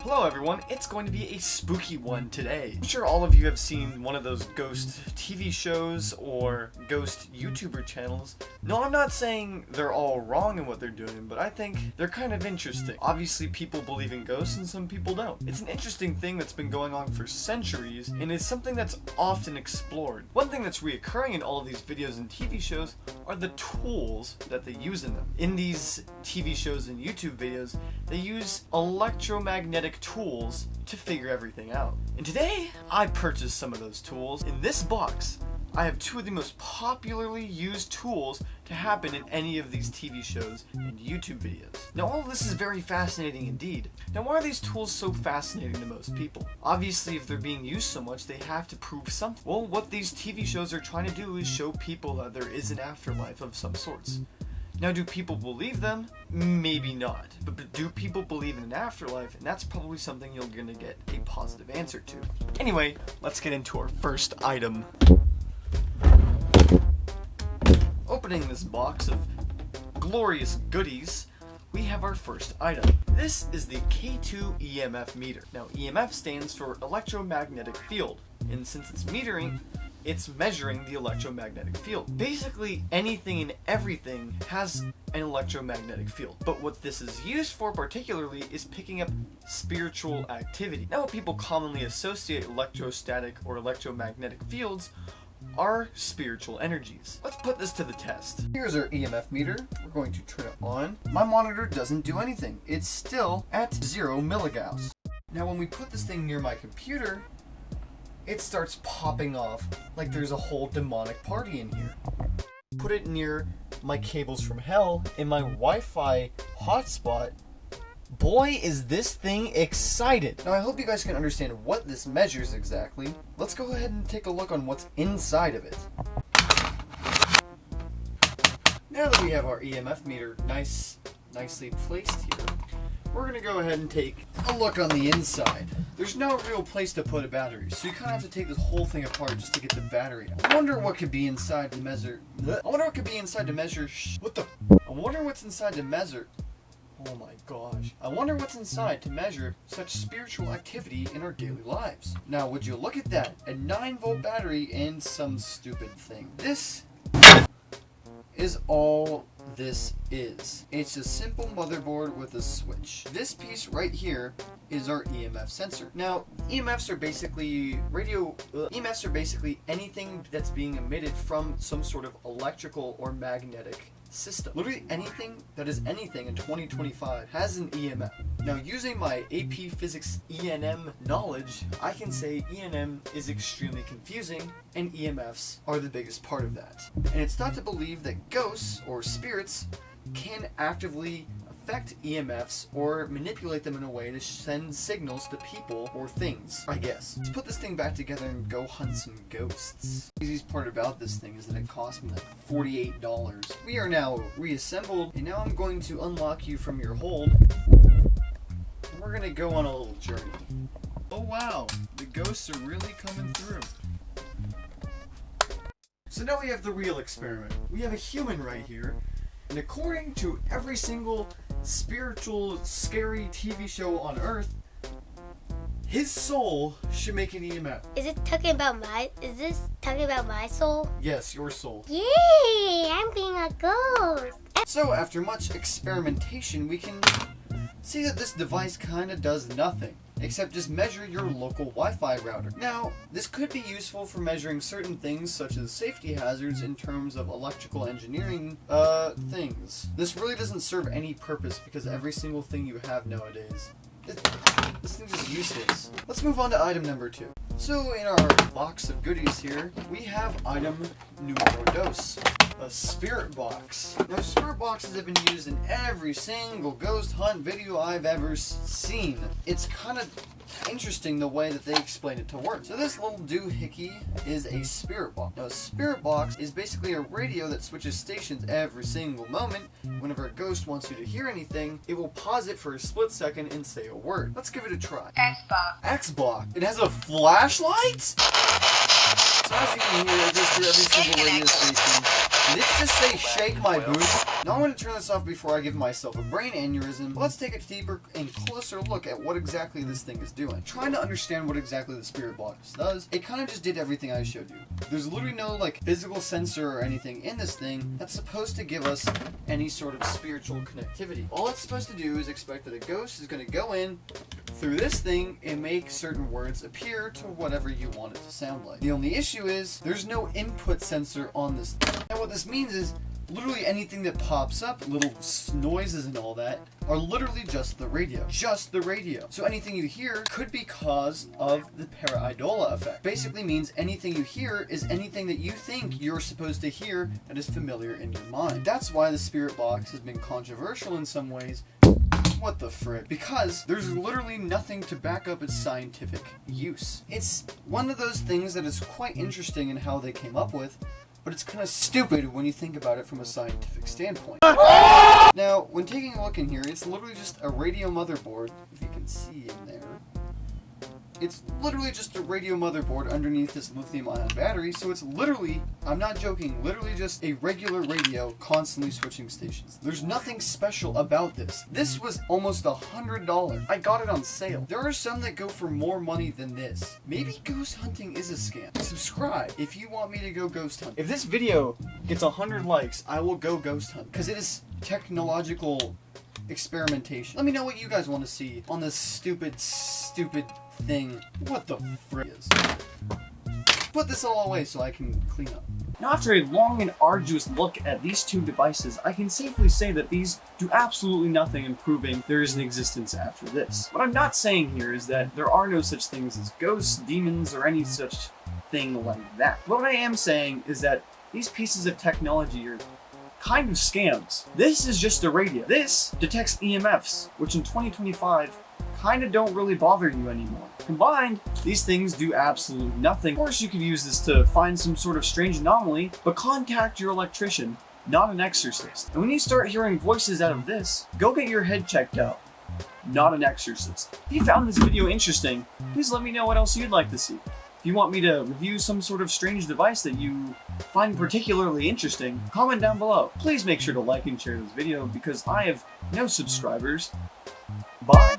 Hello everyone, it's going to be a spooky one today. I'm sure all of you have seen one of those ghost TV shows or ghost YouTuber channels. No, I'm not saying they're all wrong in what they're doing, but I think they're kind of interesting. Obviously people believe in ghosts and some people don't. It's an interesting thing that's been going on for centuries and is something that's often explored. One thing that's reoccurring in all of these videos and TV shows are the tools that they use in them. In these TV shows and YouTube videos, they use electromagnetic tools to figure everything out. And today, I purchased some of those tools. In this box, I have two of the most popularly used tools to happen in any of these TV shows and YouTube videos. Now all of this is very fascinating indeed. Now why are these tools so fascinating to most people? Obviously if they're being used so much, they have to prove something. Well, what these TV shows are trying to do is show people that there is an afterlife of some sorts. Now, do people believe them? Maybe not. But do people believe in an afterlife? And that's probably something you're gonna get a positive answer to. Anyway, let's get into our first item. Opening this box of glorious goodies, we have our first item. This is the K2 EMF meter. Now, EMF stands for electromagnetic field. And since it's metering, it's measuring the electromagnetic field. Basically, anything and everything has an electromagnetic field. But what this is used for particularly is picking up spiritual activity. Now, what people commonly associate electrostatic or electromagnetic fields are spiritual energies. Let's put this to the test. Here's our EMF meter. We're going to turn it on. My monitor doesn't do anything. It's still at 0 milligauss. Now, when we put this thing near my computer, it starts popping off like there's a whole demonic party in here. Put it near my cables from hell in my Wi-Fi hotspot. Boy, is this thing excited! Now I hope you guys can understand what this measures exactly. Let's go ahead and take a look on what's inside of it. Now that we have our EMF meter nicely placed here, we're going to go ahead and take a look on the inside. There's no real place to put a battery, so you kind of have to take this whole thing apart just to get the battery out. I wonder what could be inside to measure... I wonder what's inside to measure... Oh my gosh. I wonder what's inside to measure such spiritual activity in our daily lives. Now, would you look at that? A 9-volt battery and some stupid thing. This is all this is. It's a simple motherboard with a switch. This piece right here is our EMF sensor. Now, EMFs are basically anything that's being emitted from some sort of electrical or magnetic system. Literally anything that is anything in 2025 has an EMF. Now, using my AP Physics E&M knowledge, I can say E&M is extremely confusing and EMFs are the biggest part of that. And it's thought to believe that ghosts or spirits can actively affect EMFs or manipulate them in a way to send signals to people or things, I guess. Let's put this thing back together and go hunt some ghosts. The easiest part about this thing is that it cost me like $48. We are now reassembled, and now I'm going to unlock you from your hold. And we're gonna go on a little journey. Oh wow, the ghosts are really coming through. So now we have the real experiment. We have a human right here, and according to every single spiritual, scary TV show on Earth, his soul should make an EMF. Is this talking about my soul? Yes, your soul. Yay! I'm being a ghost. So after much experimentation, we can see that this device kind of does nothing except just measure your local Wi-Fi router. Now, this could be useful for measuring certain things such as safety hazards in terms of electrical engineering things. This really doesn't serve any purpose because every single thing you have nowadays, this thing's just useless. Let's move on to item number 2. So in our box of goodies here, we have item numero dos, a spirit box. Now, spirit boxes have been used in every single ghost hunt video I've ever seen. It's kind of interesting the way that they explain it to work. So this little doohickey is a spirit box. Now, a spirit box is basically a radio that switches stations every single moment. Whenever a ghost wants you to hear anything, it will pause it for a split second and say a word. Let's give it a try. Xbox. Xbox. It has a flashlight? So as you can hear, it goes through every single radio station. Did it just say shake my boots? Now I'm going to turn this off before I give myself a brain aneurysm. Let's take a deeper and closer look at what exactly this thing is doing. Trying to understand what exactly the Spirit Box does, it kind of just did everything I showed you. There's literally no like physical sensor or anything in this thing that's supposed to give us any sort of spiritual connectivity. All it's supposed to do is expect that a ghost is going to go in through this thing and make certain words appear to whatever you want it to sound like. The only issue is there's no input sensor on this thing. And what this means is literally anything that pops up, little noises and all that, are literally just the radio. Just the radio. So anything you hear could be cause of the pareidolia effect. Basically means anything you hear is anything that you think you're supposed to hear that is familiar in your mind. That's why the Spirit Box has been controversial in some ways. What the frick? Because there's literally nothing to back up its scientific use. It's one of those things that is quite interesting in how they came up with, but it's kind of stupid when you think about it from a scientific standpoint. Now, when taking a look in here, it's literally just a radio motherboard, if you can see in there. It's literally just a radio motherboard underneath this lithium-ion battery, so it's literally, I'm not joking, literally just a regular radio constantly switching stations. There's nothing special about this. This was almost $100. I got it on sale. There are some that go for more money than this. Maybe ghost hunting is a scam. Subscribe if you want me to go ghost hunt. If this video gets 100 likes, I will go ghost hunt, because it is technological experimentation. Let me know what you guys want to see on this stupid thing. What the frick is? Put this all away so I can clean up. Now, after a long and arduous look at these two devices, I can safely say that these do absolutely nothing in proving there is an existence after this. What I'm not saying here is that there are no such things as ghosts, demons, or any such thing like that. What I am saying is that these pieces of technology are kind of scams. This is just a radio. This detects EMFs, which in 2025 kind of don't really bother you anymore. Combined, these things do absolutely nothing. Of course, you could use this to find some sort of strange anomaly, but contact your electrician, not an exorcist. And when you start hearing voices out of this, go get your head checked out, not an exorcist. If you found this video interesting, please let me know what else you'd like to see. If you want me to review some sort of strange device that you find particularly interesting, comment down below. Please make sure to like and share this video because I have no subscribers. Bye.